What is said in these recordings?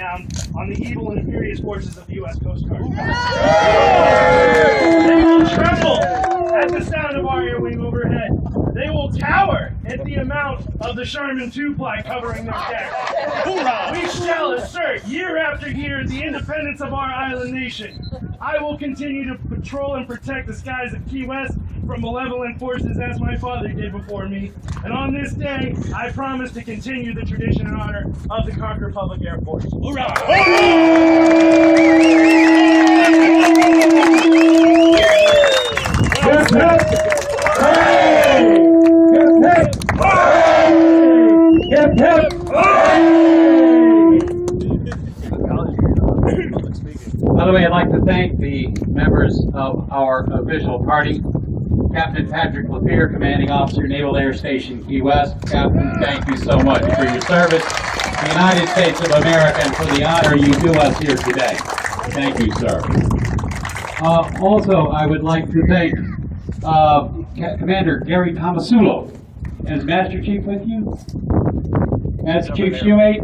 down on the evil and furious forces of the U.S. Coast Guard. They will tremble at the sound of our air wing overhead. They will cower at the amount of the Sherman 2-ply covering their decks. We shall assert year after year the independence of our island nation. I will continue to patrol and protect the skies of Key West from malevolent forces as my father did before me. And on this day, I promise to continue the tradition and honor of the Conch Republic Air Force. Hoorah! By the way, I'd like to thank the members of our official party. Captain Patrick Lapeer, Commanding Officer, Naval Air Station, Key West. Captain, thank you so much for your service to the United States of America and for the honor you do us here today. Thank you, sir. Also, I would like to thank Commander Gary Tomasulo. Is Master Chief with you? Master Chief Shoemate?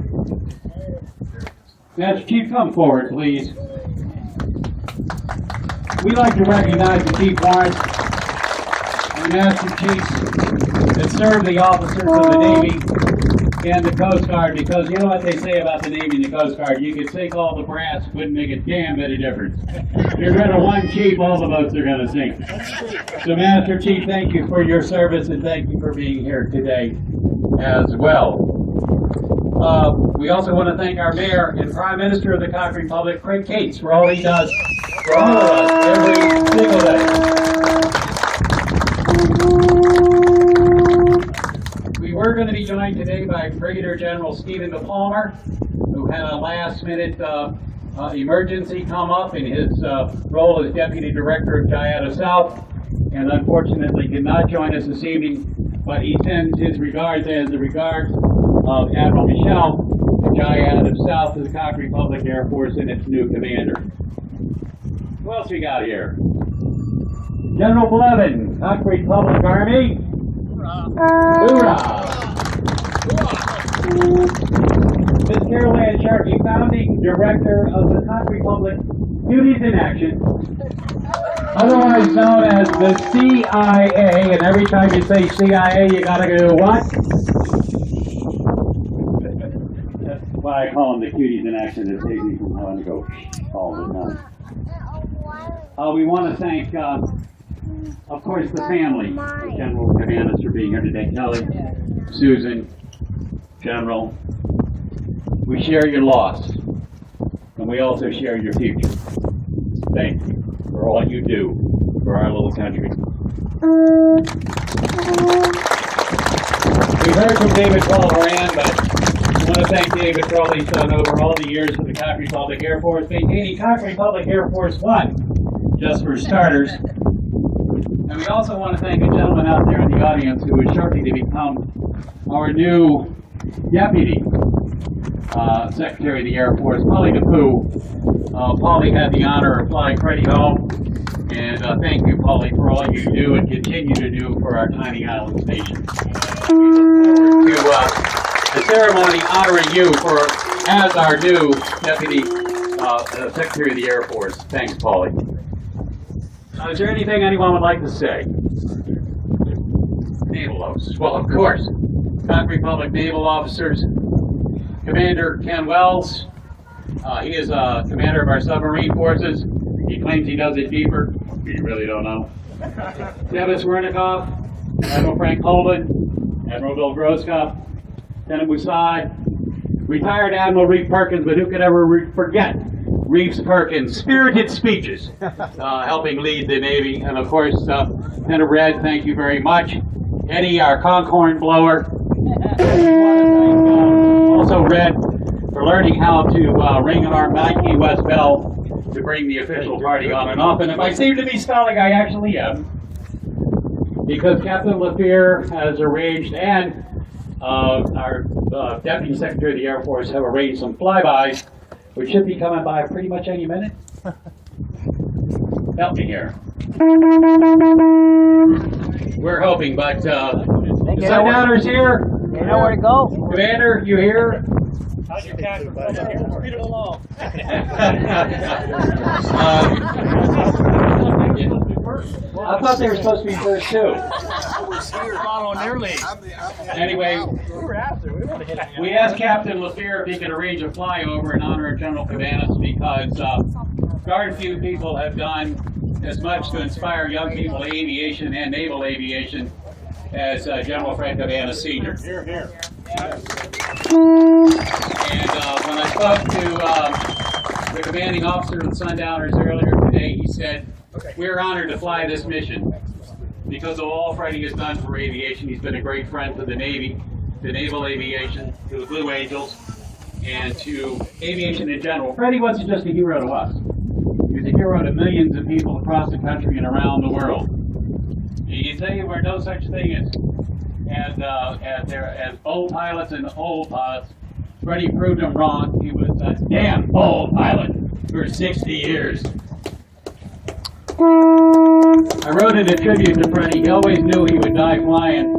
Master Chief, come forward, please. We'd like to recognize the Chief Warrants and Master Chiefs that serve the officers of the Navy and the Coast Guard, because you know what they say about the Navy and the Coast Guard, you could sink all the brass, wouldn't make a damn bit of difference. You're rid of one chief, all the boats are going to sink. So Master Chief, thank you for your service and thank you for being here today as well. We also want to thank our Mayor and Prime Minister of the Conch Republic, Craig Cates, for all he does for all of us every single day. We were going to be joined today by Brigadier General Stephen DePalmer, who had a last-minute emergency come up in his role as Deputy Director of Guyana South, and unfortunately could not join us this evening, but he sends his regards as the regards of Admiral Michel, Guyana South to the Conch Republic Air Force and its new commander. Who else we got here? General Blevin, Conch Republic Army. Hoorah! Ms. Carol Ann Sharkey, founding director of the Conch Republic Beauties in Action, otherwise known as the CIA, and every time you say CIA, you gotta go what? That's why I call them the Cuties in Action, that save me from having to go all the time. We want to thank, of course, the family of General Cabanas for being here today. Kelly, Susan, General, we share your loss, and we also share your future. Thank you for all you do for our little country. We heard from David Moran, but I want to thank David for all he's done over all the years with the Conch Republic Air Force, maintaining Conch Republic Air Force One, just for starters. And we also want to thank a gentleman out there in the audience who is shortly to become our new Deputy Secretary of the Air Force, Polly DePoo. Polly had the honor of flying Freddy home, and thank you, Polly, for all you do and continue to do for our tiny island station. We look forward to the ceremony honoring you as our new Deputy Secretary of the Air Force. Thanks, Polly. Is there anything anyone would like to say? Naval officers. Well, of course. Conch Republic naval officers. Commander Ken Wells. He is commander of our submarine forces. He claims he does it deeper. We really don't know. Devis Wernikoff. Admiral Frank Colvin. Admiral Bill Groskop. Lieutenant Musad. Retired Admiral Reef Perkins, but who could ever forget Reeves Perkins' spirited speeches, helping lead the Navy. And of course, Lieutenant Red, thank you very much. Eddie, our conchhorn blower. Also Red, for learning how to ring our Key West bell to bring the official party on and off. And if I seem to be stalling, I actually am. Because Captain Lapeer has arranged, and our Deputy Secretary of the Air Force have arranged some flybys, which should be coming by pretty much any minute. Help me here. We're hoping, but the Sundowners here. You know where to go? Commander, you here? How's your cat from Read it along. I thought they were supposed to be first too. Following their lead. Anyway, we asked Captain LaFleur if he could arrange a flyover in honor of General Cabanas because darn few people have done as much to inspire young people to aviation and naval aviation as General Fred Cabanas Sr. Here, here. And when I spoke to the commanding officer of the Sundowners earlier today, he said, we're honored to fly this mission because of all Freddy has done for aviation. He's been a great friend to the Navy, to naval aviation, to the Blue Angels, and to aviation in general. Freddy wasn't just a hero to us. He was a hero to millions of people across the country and around the world. You say we're no such thing as old pilots and old pilots. Freddy proved him wrong. He was a damn old pilot for 60 years. I wrote in a tribute to Freddy. He always knew he would die flying,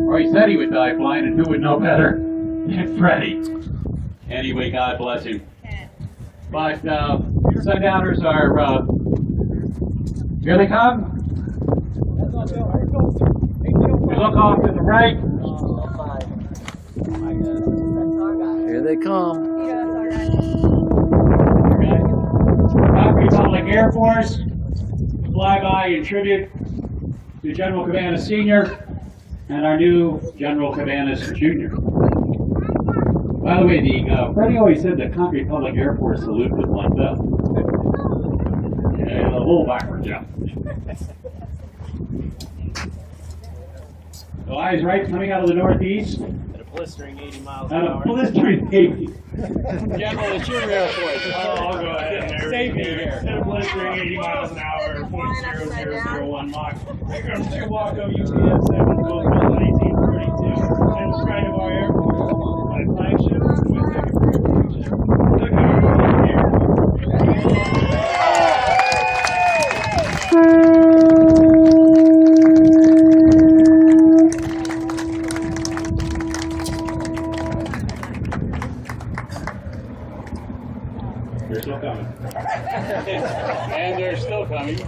or he said he would die flying, and who would know better than Freddy? Anyway, God bless him. But Sundowners are, here they come. We look off to the right. Here they come. Republic Air Force, flyby in tribute to General Cabanas Sr. and our new General Cabanas Jr. By the way, Freddy always said the Conch Public Air Force salute was like this. Yeah, a little backward jump. So eyes right, coming out of the northeast. At a blistering 80 miles At an a hour. blistering 80. General, the Junior Air Force. Oh, I'll go ahead and Save me here. At a blistering 80 miles an hour, 0.0001 Mach. Here comes two Waco UPF 7 goes to 1932. And the pride of our Air Force. My flagship with the Cabanas here. They're still coming. And they're still coming.